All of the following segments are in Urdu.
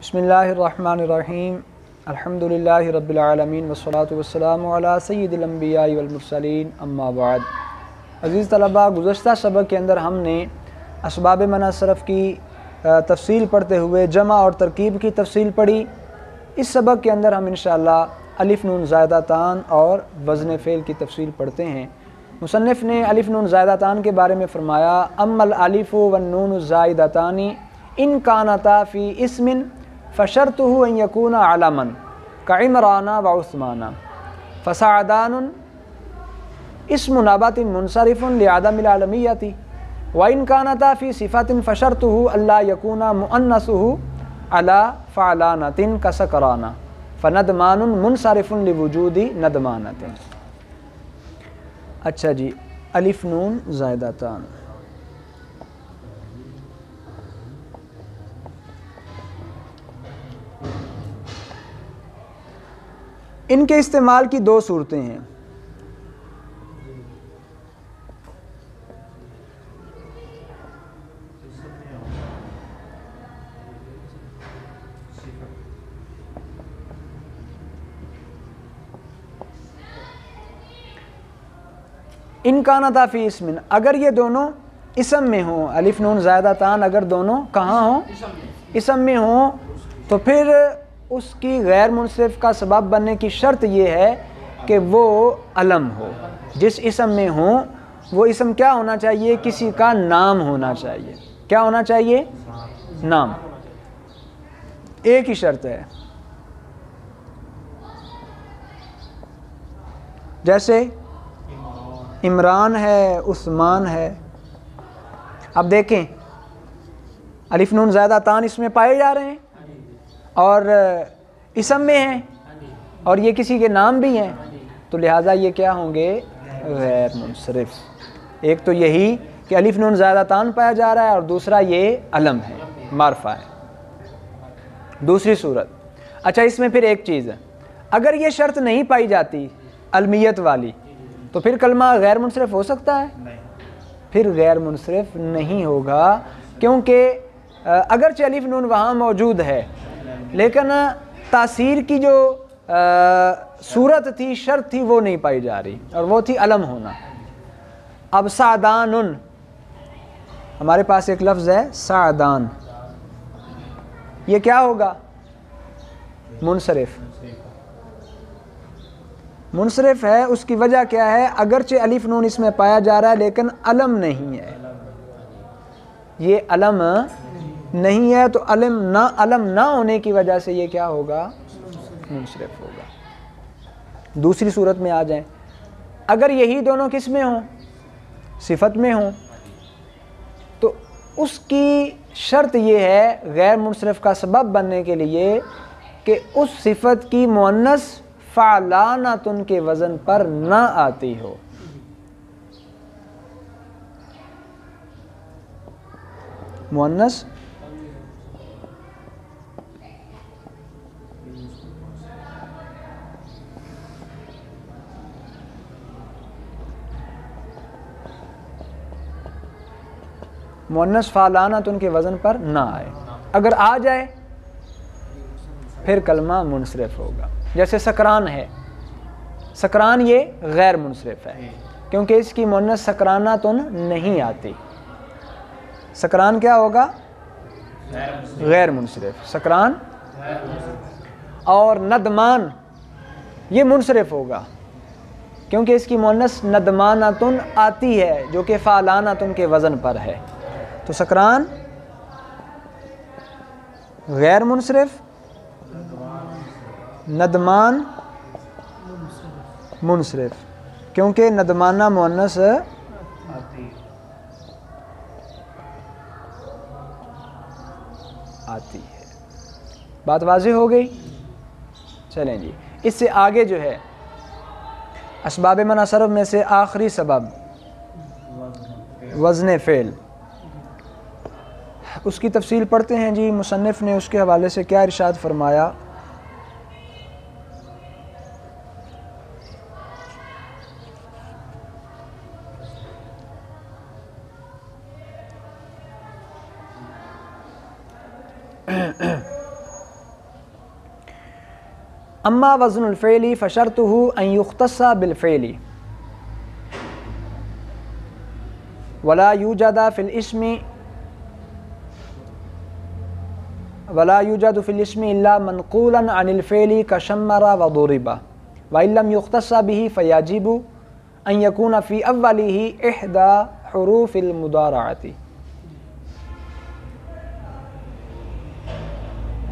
بسم اللہ الرحمن الرحیم الحمدللہ رب العالمین والصلاة والسلام علی سید الانبیاء والمرسلین اما بعد۔ عزیز طلباء، گزشتہ سبق کے اندر ہم نے اسباب منع صرف کی تفصیل پڑھتے ہوئے جمع اور ترکیب کی تفصیل پڑھی۔ اس سبق کے اندر ہم انشاءاللہ الف نون زائدہ تان اور وزن فعل کی تفصیل پڑھتے ہیں۔ مصنف نے الف نون زائدہ تان کے بارے میں فرمایا اما الالف والنون الزائدتان ان کانتا فی اسم فشرطه ان یکون علما کعمران وعثمان فسعدان اسم نبات منصرف لعدم العالمیت وان کانتا فی صفات فشرطه الا یکون مؤنثه على فعلانۃ کسکران فندمان منصرف لوجود ندمانۃ۔ اچھا جی، الف نون زائدہ تان۔ ان کے استعمال کی دو صورتیں ہیں۔ ان کانتا فی اسم، اگر یہ دونوں اسم میں ہوں، الف نون زائدہ تان اگر دونوں کہاں ہوں؟ اسم میں ہوں، تو پھر اس کی غیر منصرف کا سبب بننے کی شرط یہ ہے کہ وہ علم ہو۔ جس اسم میں ہوں وہ اسم کیا ہونا چاہیے؟ کسی کا نام ہونا چاہیے۔ کیا ہونا چاہیے؟ نام۔ ایک ہی شرط ہے۔ جیسے عمران ہے، عثمان ہے۔ اب دیکھیں، الف نون زائدہ تان اس میں پائے جا رہے ہیں اور اسم میں ہیں اور یہ کسی کے نام بھی ہیں، تو لہٰذا یہ کیا ہوں گے؟ غیر منصرف۔ ایک تو یہی کہ الف نون زائدہ تان پایا جا رہا ہے اور دوسرا یہ علم ہے، معرفہ ہے۔ دوسری صورت، اچھا اس میں پھر ایک چیز ہے، اگر یہ شرط نہیں پائی جاتی علمیت والی تو پھر کلمہ غیر منصرف ہو سکتا ہے؟ پھر غیر منصرف نہیں ہوگا، کیونکہ اگرچہ الف نون وہاں موجود ہے لیکن تاثیر کی جو صورت تھی، شرط تھی، وہ نہیں پائی جا رہی اور وہ تھی علم ہونا۔ اب سعدان، ہمارے پاس ایک لفظ ہے سعدان، یہ کیا ہوگا؟ منصرف۔ منصرف ہے، اس کی وجہ کیا ہے؟ اگرچہ الف نون اس میں پایا جا رہا ہے لیکن علم نہیں ہے، یہ علم نہیں ہے، تو علم نہ ہونے کی وجہ سے یہ کیا ہوگا؟ منصرف ہوگا۔ دوسری صورت میں آ جائیں، اگر یہی دونوں کس میں ہوں؟ صفت میں ہوں، تو اس کی شرط یہ ہے غیر منصرف کا سبب بننے کے لیے کہ اس صفت کی مؤنث فعلانۃ کے وزن پر نہ آتی ہو۔ مؤنث فعلانۃ کے وزن پر نہ آئے، اگر آ جائے پھر کلمہ منصرف ہوگا۔ جیسے سکران ہے، سکران یہ غیر منصرف ہے کیونکہ اس کی مؤنث سکرانۃ نہیں آتی۔ سکران کیا ہوگا؟ غیر منصرف، سکران۔ اور ندمان یہ منصرف ہوگا کیونکہ اس کی مؤنث ندمانۃ آتی ہے جو کہ فعلانۃ کے وزن پر ہے، تو سکران غیر منصرف، ندمان منصرف، کیونکہ ندمانہ مؤنث آتی ہے۔ بات واضح ہو گئی؟ چلیں جی، اس سے آگے جو ہے اسباب منع صرف میں سے آخری سبب وزن فعل، اس کی تفصیل پڑھتے ہیں جی۔ مصنف نے اس کے حوالے سے کیا ارشاد فرمایا؟ اما وزن الفعل فشرطه ان يختص بالفعل ولا يوجد في الاسم الا منقولا عن الفعل كشمر وضرب وان لم يختص به فيجب ان يكون في اوله احدى حروف المضارعة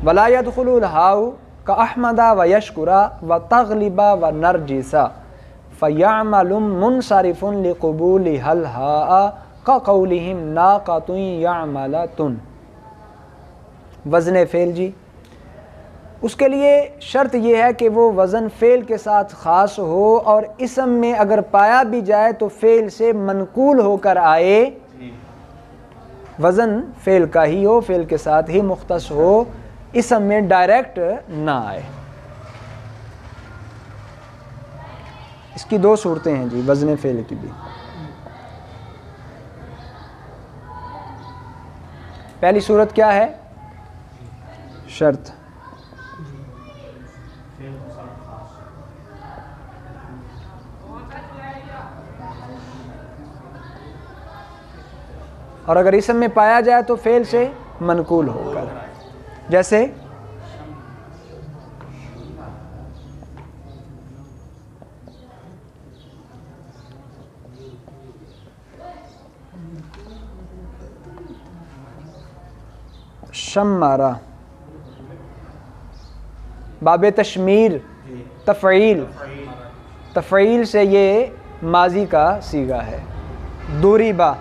ولا يدخل الهاء كأحمد ويشكر وتغلب ونرجس فيعمل منصرف لقبولها الهاء كقولهم ناقة يعملة. وزن فعل جی، اس کے لیے شرط یہ ہے کہ وہ وزن فعل کے ساتھ خاص ہو اور اسم میں اگر پایا بھی جائے تو فعل سے منقول ہو کر آئے، وزن فعل کا ہی ہو، فعل کے ساتھ ہی مختص ہو، اسم میں ڈائریکٹ نہ آئے. اس کی دو صورتیں ہیں جی وزن فعل کی بھی. پہلی صورت کیا ہے؟ شرط. اور اگر اسم میں پایا جائے تو فعل سے منقول ہو کر، جیسے شمارا، باب تشمیر، تفعیل، تفعیل سے یہ ماضی کا صیغہ ہے. دوریبا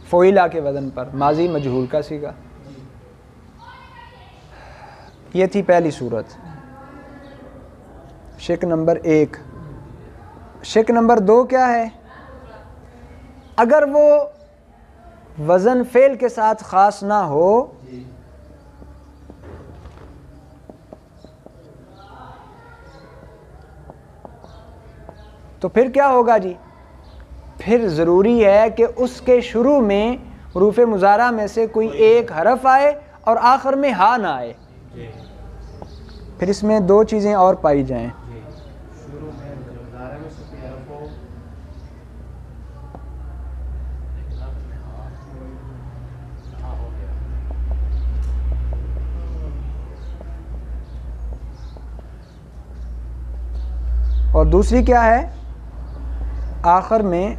فعیلا کے وزن پر، ماضی مجہول کا صیغہ. یہ تھی پہلی صورت، شک نمبر 1. شک نمبر 2 کیا ہے؟ اگر وہ وزن فعل کے ساتھ خاص نہ ہو تو پھر کیا ہوگا جی؟ پھر ضروری ہے کہ اس کے شروع میں حروف مضارع میں سے کوئی ایک حرف آئے اور آخر میں ہا نہ آئے. پھر اس میں دو چیزیں اور پائی جائیں. اور دوسری کیا ہے؟ آخر میں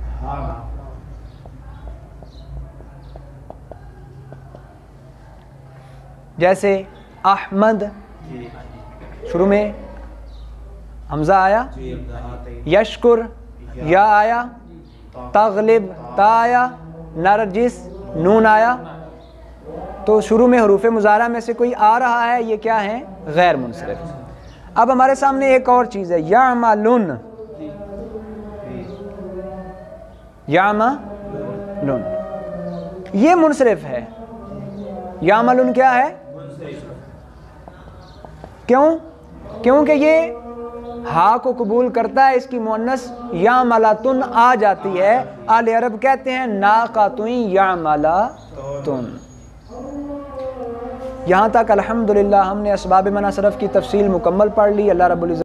جیسے احمد، شروع میں حمزہ آیا، یشکر یا آیا، تغلب تا آیا، نرجس نون آیا، تو شروع میں حروف مضارع میں سے کوئی آ رہا ہے، یہ کیا ہے؟ غیر منصرف. اب ہمارے سامنے ایک اور چیز ہے، یعملون. یعملون یہ منصرف ہے. یعملون کیا ہے؟ کیوں؟ کیونکہ یہ ہا کو قبول کرتا ہے، اس کی مؤنث یعملتن آ جاتی ہے. اہل عرب کہتے ہیں ناقۃ یعملتن. یہاں تک الحمدللہ ہم نے اسباب منع صرف کی تفصیل مکمل پڑھ لی. اللہ رب العزت